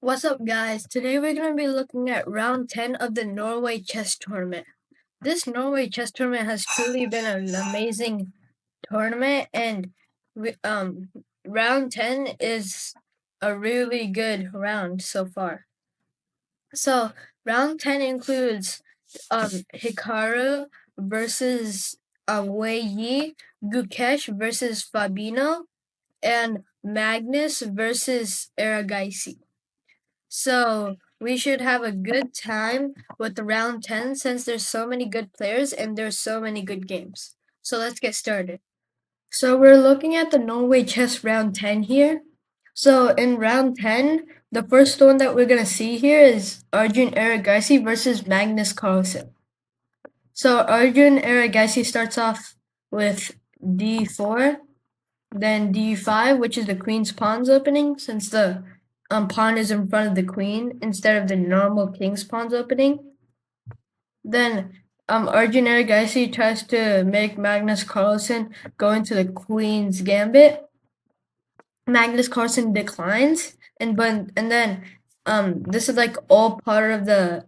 What's up, guys? Today we're going to be looking at round 10 of the Norway chess tournament. This Norway chess tournament has truly been an amazing tournament, and round 10 is a really good round so far. So, round 10 includes Hikaru versus Wei Yi, Gukesh versus Fabino, and Magnus versus Erigaisi. So we should have a good time with the round 10 since there's so many good players and there's so many good games. So let's get started. So we're looking at the Norway chess round 10 here. So in round 10, the first one that we're going to see here is Arjun Erigaisi versus Magnus Carlsen. So Arjun Erigaisi starts off with d4, then d5, which is the queen's pawns opening, since the pawn is in front of the queen instead of the normal king's pawns opening. Then Arjun Erigaisi tries to make Magnus Carlsen go into the queen's gambit. Magnus Carlsen declines, and then this is like all part of the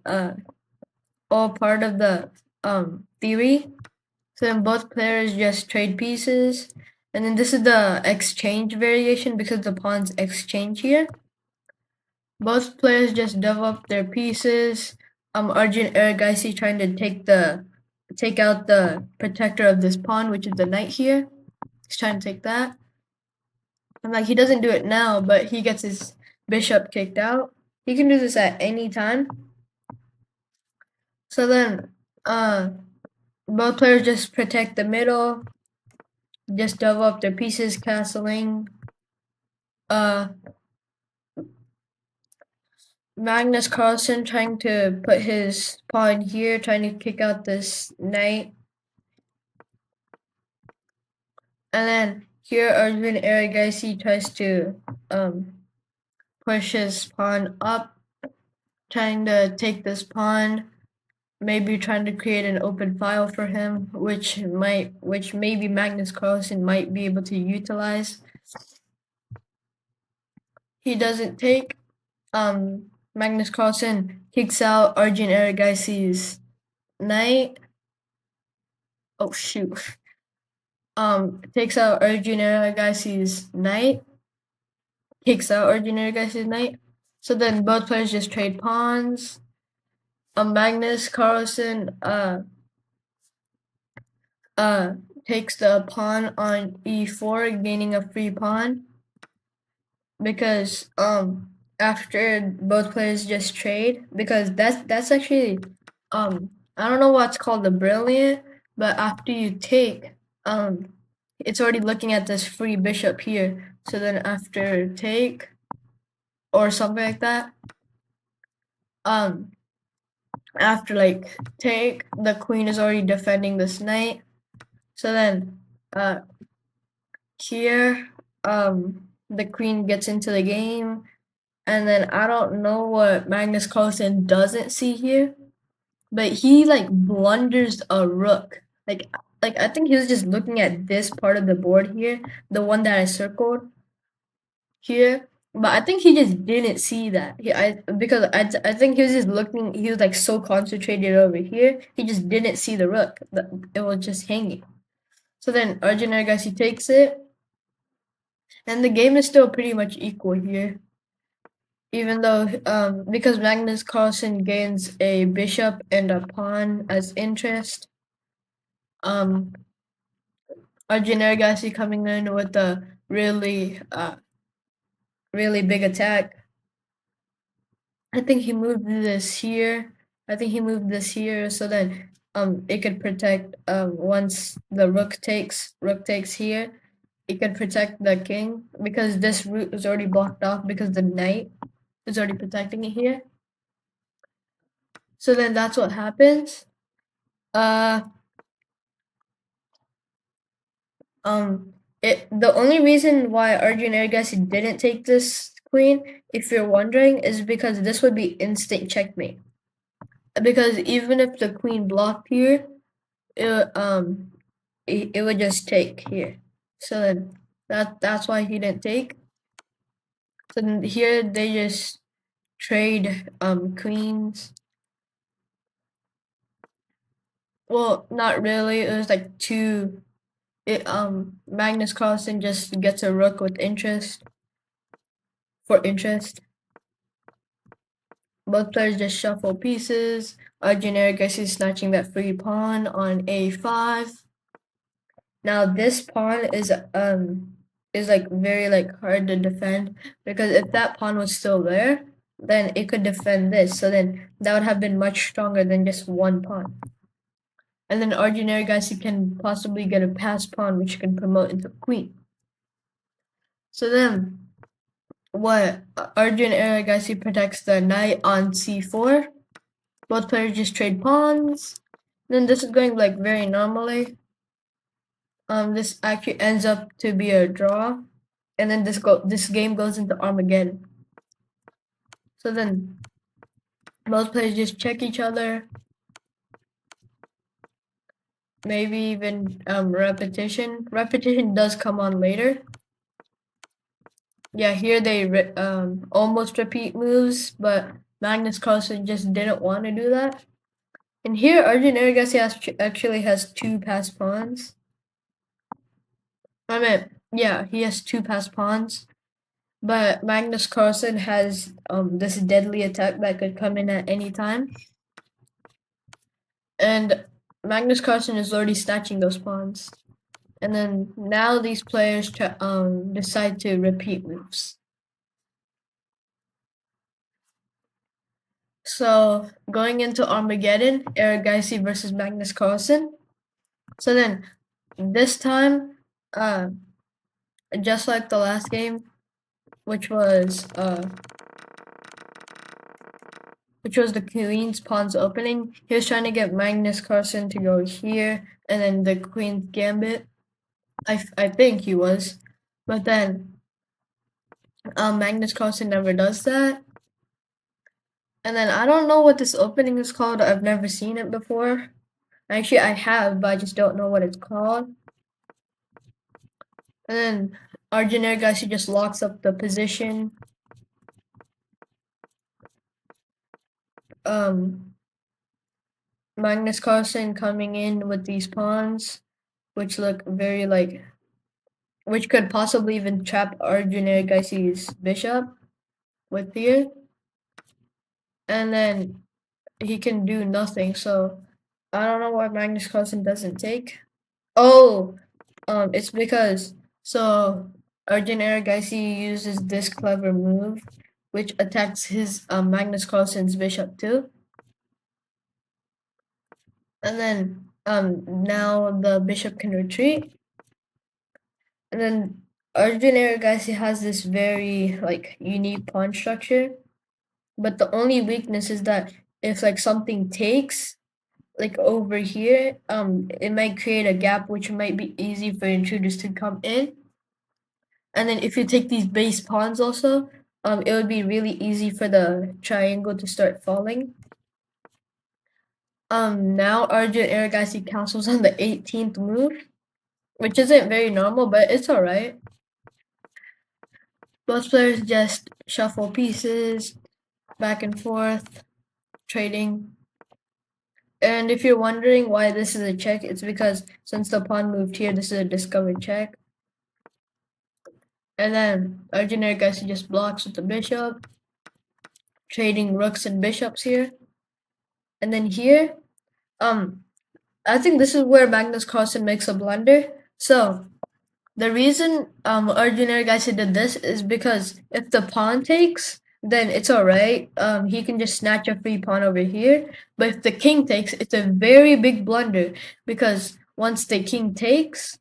theory. So then both players just trade pieces. And then this is the exchange variation because the pawns exchange here. Both players just dove up their pieces. Arjun Erigaisi trying to take out the protector of this pawn, which is the knight here. He's trying to take that. I'm like, he doesn't do it now, but he gets his bishop kicked out. He can do this at any time. So then, both players just protect the middle, just dove up their pieces, castling. Magnus Carlsen trying to put his pawn here, trying to kick out this knight. And then here Arjun Erigaisi tries to push his pawn up, trying to take this pawn, maybe trying to create an open file for him, which maybe Magnus Carlsen might be able to utilize. He doesn't take. Magnus Carlsen kicks out Arjun Erigaisi's knight. Oh shoot. Takes out Arjun Erigaisi's knight. Kicks out Arjun Erigaisi's knight. So then both players just trade pawns. Magnus Carlsen takes the pawn on e4, gaining a free pawn. Because after both players just trade, because that's actually I don't know what's called the brilliant, but after you take it's already looking at this free bishop here. So then after take or something like that, after like take, the queen is already defending this knight. So then here the queen gets into the game. And then I don't know what Magnus Carlsen doesn't see here, but he like blunders a rook. Like I think he was just looking at this part of the board here, the one that I circled here. But I think he just didn't see that. Because I think he was just looking. He was like so concentrated over here, he just didn't see the rook. It was just hanging. So then Arjun Erigaisi takes it, and the game is still pretty much equal here. Even though, because Magnus Carlsen gains a bishop and a pawn as interest, Arjun Erigaisi coming in with a really big attack. I think he moved this here. So then it could protect once the rook takes here. It could protect the king because this route is already blocked off because the knight is already protecting it here. So then that's what happens. The only reason why Arjun Erigaisi didn't take this queen, if you're wondering, is because this would be instant checkmate. Because even if the queen blocked here, it would just take here. So then that's why he didn't take. So then here they just trade queens. Well, not really. It was like two. Magnus Carlsen just gets a rook with interest for interest. Both players just shuffle pieces. Arjun Erigaisi snatching that free pawn on a5. Now this pawn is like very like hard to defend, because if that pawn was still there, then it could defend this. So then that would have been much stronger than just one pawn. And then Arjun Erigaisi can possibly get a pass pawn, which can promote into queen. So then what Arjun Erigaisi protects the knight on c4. Both players just trade pawns. Then this is going like very normally. This actually ends up to be a draw, and then this game goes into Armageddon. So then both players just check each other. Maybe even repetition. Repetition does come on later. Yeah, here they almost repeat moves, but Magnus Carlsen just didn't want to do that. And here Arjun Erigaisi actually has two passed pawns. I mean, yeah, he has two passed pawns. But Magnus Carlsen has this deadly attack that could come in at any time. And Magnus Carlsen is already snatching those pawns. And then now these players decide to repeat moves. So going into Armageddon, Erigaisi versus Magnus Carlsen. So then this time, just like the last game, which was the queen's pawns opening, he was trying to get Magnus Carlsen to go here, and then the queen's gambit. I think he was, but then Magnus Carlsen never does that. And then I don't know what this opening is called. I've never seen it before. Actually, I have, but I just don't know what it's called. And then Arjun Erigaisi just locks up the position. Magnus Carlsen coming in with these pawns, which look very like, which could possibly even trap Arjun Erigaisi's bishop with here. And then he can do nothing, so I don't know why Magnus Carlsen doesn't take. Oh, it's because so Arjun Erigaisi uses this clever move, which attacks his Magnus Carlsen's bishop too. And then now the bishop can retreat. And then Arjun Erigaisi has this very like unique pawn structure, but the only weakness is that if like something takes like over here, it might create a gap which might be easy for intruders to come in. And then if you take these base pawns also, it would be really easy for the triangle to start falling. Now Arjun Erigaisi castles on the 18th move, which isn't very normal, but it's alright. Both players just shuffle pieces, back and forth, trading. And if you're wondering why this is a check, it's because since the pawn moved here, this is a discovered check. And then Arjun Erigaisi just blocks with the bishop, trading rooks and bishops here. And then here, I think this is where Magnus Carlsen makes a blunder. So the reason Arjun Erigaisi did this is because if the pawn takes, then it's alright. He can just snatch a free pawn over here. But if the king takes, it's a very big blunder, because once the king takes,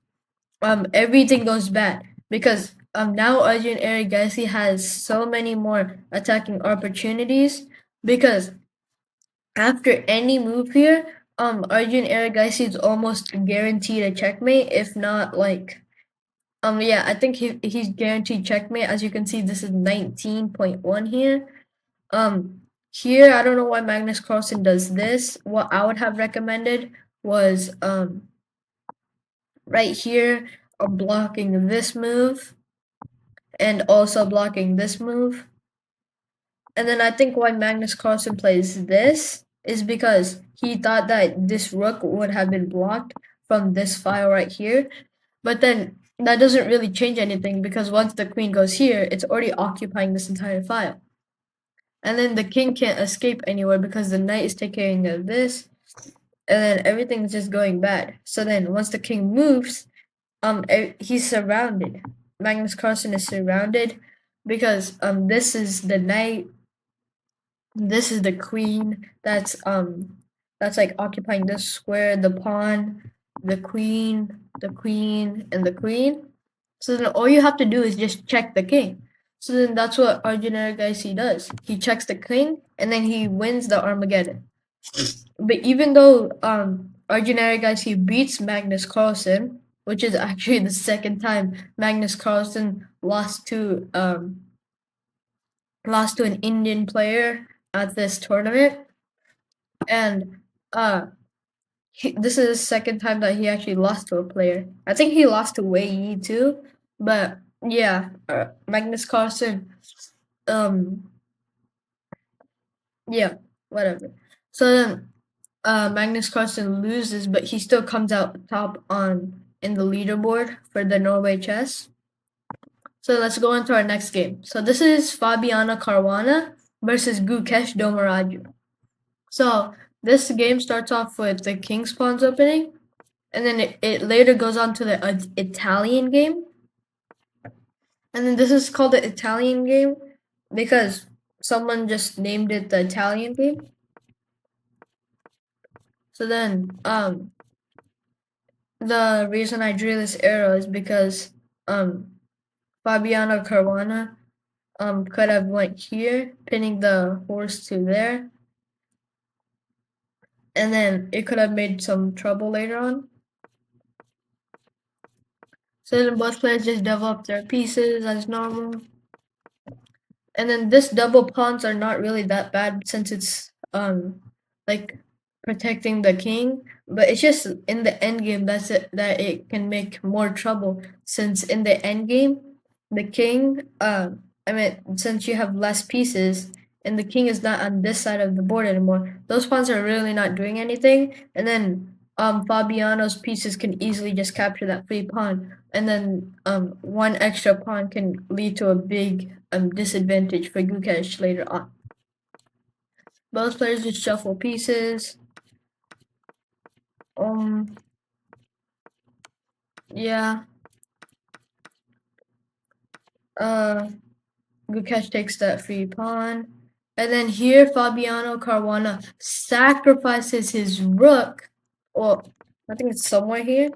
everything goes bad, because now Arjun Erigaisi has so many more attacking opportunities, because after any move here, Arjun Erigaisi is almost guaranteed a checkmate, if not like yeah, I think he's guaranteed checkmate. As you can see, this is 19.1 here. Here I don't know why Magnus Carlsen does this. What I would have recommended was right here, blocking this move and also blocking this move. And then I think why Magnus Carlsen plays this is because he thought that this rook would have been blocked from this file right here. But then that doesn't really change anything because once the queen goes here, it's already occupying this entire file. And then the king can't escape anywhere because the knight is taking care of this, and then everything's just going bad. So then once the king moves, he's surrounded. Magnus Carlsen is surrounded because this is the knight, this is the queen that's like occupying this square, the pawn, the queen, the queen, and the queen. So then all you have to do is just check the king. So then that's what Arjun Erigaisi does. He checks the king and then he wins the Armageddon. But even though Arjun Erigaisi beats Magnus Carlsen, which is actually the second time Magnus Carlsen lost to an Indian player at this tournament, and this is the second time that he actually lost to a player. I think he lost to Wei Yi too, but yeah, Magnus Carlsen, um, yeah, whatever. So then, Magnus Carlsen loses, but he still comes out top on in the leaderboard for the Norway chess. So let's go into our next game. So this is Fabiano Caruana versus Gukesh Domaraju. So this game starts off with the king's pawns opening, and then it later goes on to the Italian game. And then this is called the Italian game because someone just named it the Italian game. So then the reason I drew this arrow is because Fabiano Caruana could have went here, pinning the horse to there, and then it could have made some trouble later on. So then both players just develop their pieces as normal. And then this double pawns are not really that bad since it's like protecting the king, but it's just in the end game that it can make more trouble since in the end game the king I mean since you have less pieces and the king is not on this side of the board anymore, those pawns are really not doing anything, and then Fabiano's pieces can easily just capture that free pawn, and then one extra pawn can lead to a big disadvantage for Gukesh later on. Both players just shuffle pieces. Yeah. Gukesh takes that free pawn. And then here Fabiano Caruana sacrifices his rook. Well, I think it's somewhere here.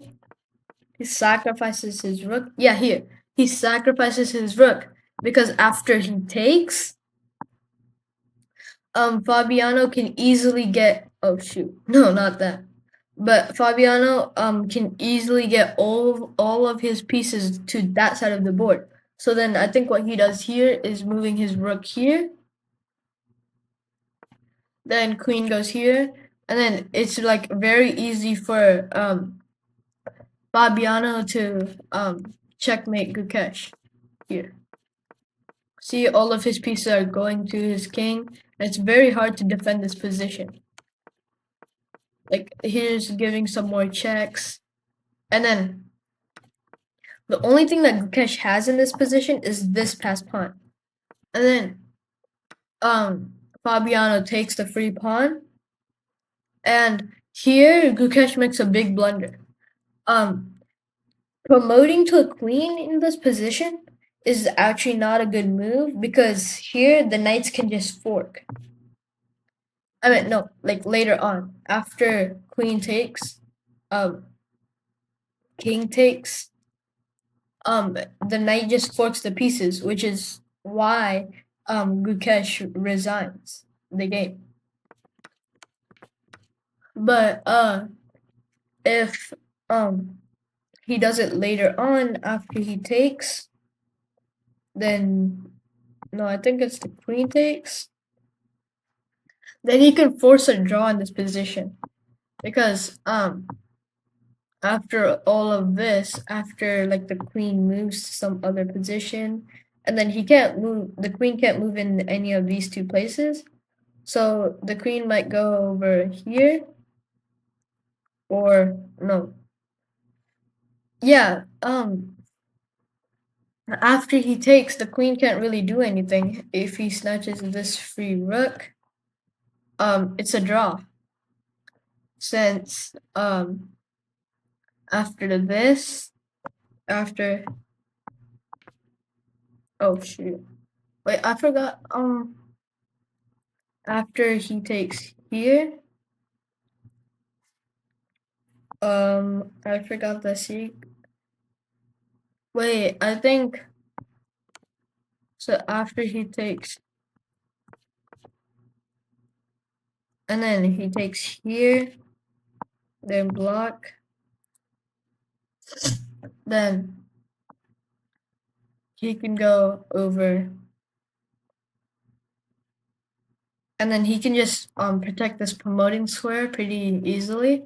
He sacrifices his rook. Yeah, here. He sacrifices his rook because after he takes, Fabiano can easily get. Oh shoot! No, not that. But Fabiano can easily get all of his pieces to that side of the board. So then I think what he does here is moving his rook here. Then queen goes here, and then it's like very easy for Fabiano to checkmate Gukesh here. See, all of his pieces are going to his king, and it's very hard to defend this position. Like, here's giving some more checks, and then the only thing that Gukesh has in this position is this passed pawn. And then Fabiano takes the free pawn, and here Gukesh makes a big blunder. Promoting to a queen in this position is actually not a good move because here the knights can just fork. I mean, no, like later on, after queen takes, king takes, the knight just forks the pieces, which is why Gukesh resigns the game. But if he does it later on after he takes, then no, I think it's the queen takes. Then he can force a draw in this position because after all of this, after like the queen moves to some other position, and then he can't move. The queen can't move in any of these two places. So the queen might go over here, or no. Yeah. After he takes, the queen can't really do anything. If he snatches this free rook, it's a draw. Since after this, after oh shoot, wait, I forgot. After he takes here, I forgot the seek. Wait, I think so. After he takes, and then he takes here, then block, then he can go over, and then he can just protect this promoting square pretty easily.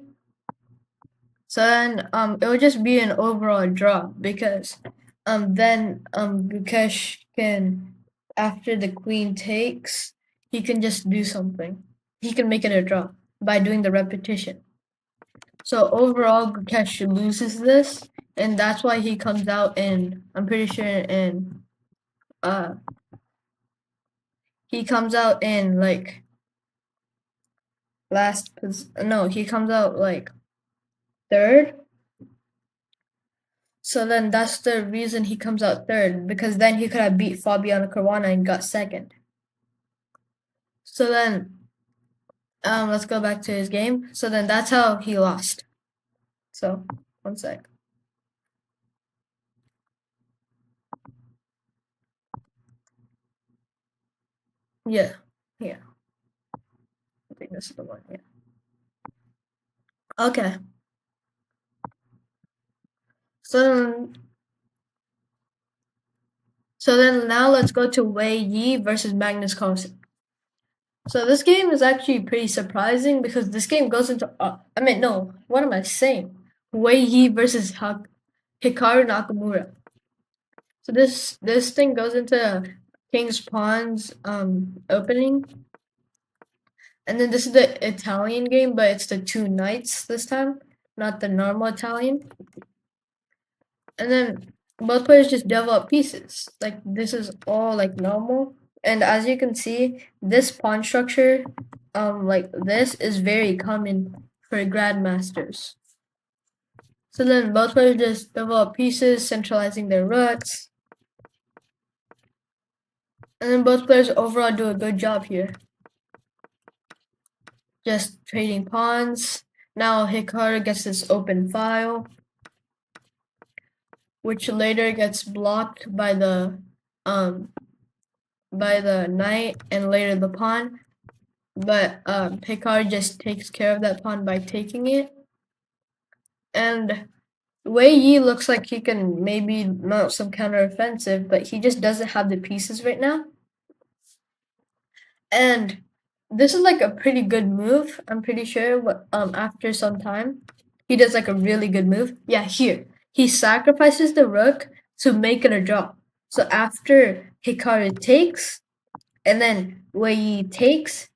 So then it would just be an overall draw because then Gukesh can, after the queen takes, he can just do something. He can make it a draw by doing the repetition. So overall Gukesh loses this, and that's why he comes out in, I'm pretty sure in he comes out in like he comes out like third. So then that's the reason he comes out third, because then he could have beat Fabiano Caruana and got second. So then let's go back to his game. So then that's how he lost. So one sec. Yeah. Yeah. I think this is the one, yeah. Okay. So then now let's go to Wei Yi versus Magnus Carlsen. So this game is actually pretty surprising because this game goes into what am I saying? Wei Yi versus Hikaru Nakamura. So this thing goes into King's Pawns opening. And then this is the Italian game, but it's the two knights this time, not the normal Italian. And then both players just develop pieces. Like this is all like normal. And as you can see, this pawn structure, like this is very common for grandmasters. So then both players just develop pieces, centralizing their rooks. And then both players overall do a good job here. Just trading pawns. Now Hikaru gets this open file, which later gets blocked by the knight and later the pawn. But Hikaru just takes care of that pawn by taking it. And Wei Yi looks like he can maybe mount some counteroffensive, but he just doesn't have the pieces right now. And this is like a pretty good move. I'm pretty sure. After some time, he does like a really good move. Yeah, here he sacrifices the rook to make it a draw. So after Hikaru takes, and then Wei Yi takes,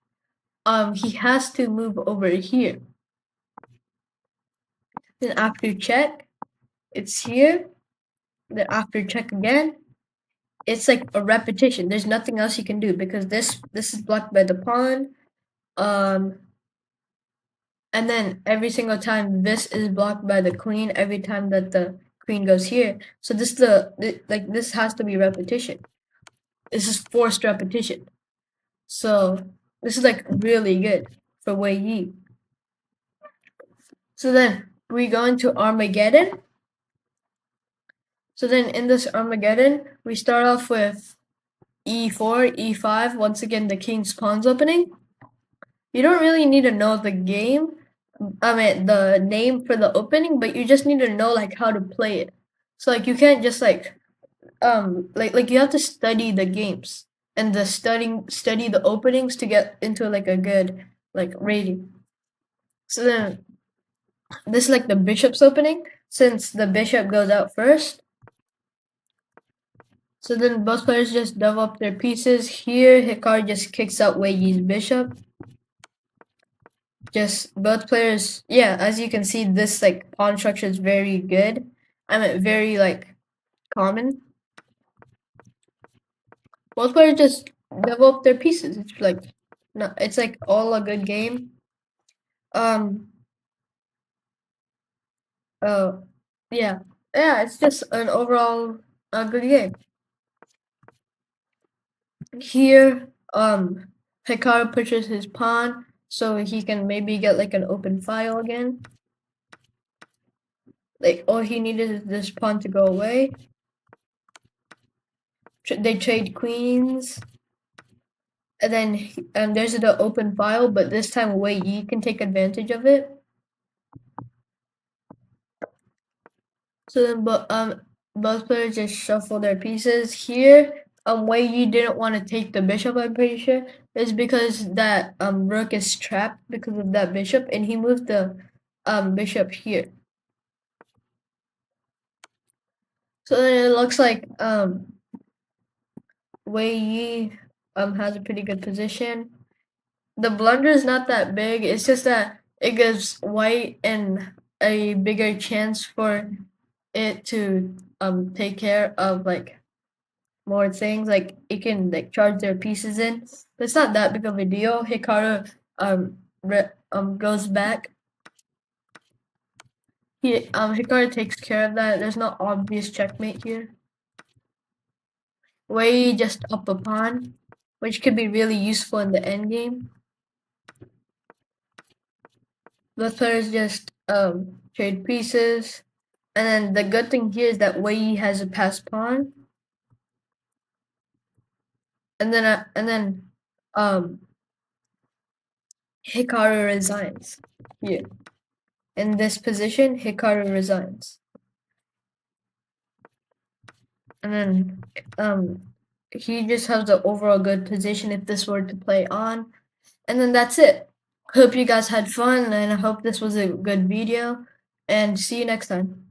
he has to move over here. Then after check, it's here. Then after check again, it's like a repetition. There's nothing else you can do because this is blocked by the pawn. And then every single time this is blocked by the queen every time that the queen goes here. So this has to be repetition. This is forced repetition. So this is like really good for Wei Yi. So then we go into Armageddon. So then in this Armageddon, we start off with e4, e5, once again the king's pawns opening. You don't really need to know the name for the opening, but you just need to know like how to play it. So like you can't just like you have to study the games and study the openings to get into like a good like rating. So then this is like the bishop's opening, since the bishop goes out first. So then both players just double up their pieces. Here, Hikaru just kicks out Wei Yi's bishop. Just both players, yeah, as you can see, this like pawn structure is very good. I mean, very like common. Both players just double up their pieces. It's like, no, it's like all a good game. Um, uh, yeah, yeah, it's just an overall a good game. Here, Hikaru pushes his pawn so he can maybe get like an open file again. Like all he needed is this pawn to go away. They trade queens, and then there's the open file, but this time Wei Yi can take advantage of it. So then, both players just shuffle their pieces here. Wei Yi didn't want to take the bishop. I'm pretty sure it's because that rook is trapped because of that bishop, and he moved the bishop here. So then it looks like Wei Yi has a pretty good position. The blunder is not that big. It's just that it gives white and a bigger chance for it to take care of like more things. Like it can like charge their pieces in. But it's not that big of a deal. Hikaru goes back. Hikaru takes care of that. There's no obvious checkmate here. Wei just up a pawn, which could be really useful in the endgame. Both players just trade pieces. And then the good thing here is that Wei has a passed pawn. And then Hikaru resigns here. In this position, Hikaru resigns. And then he just has the overall good position if this were to play on. And then that's it. Hope you guys had fun, and I hope this was a good video. And see you next time.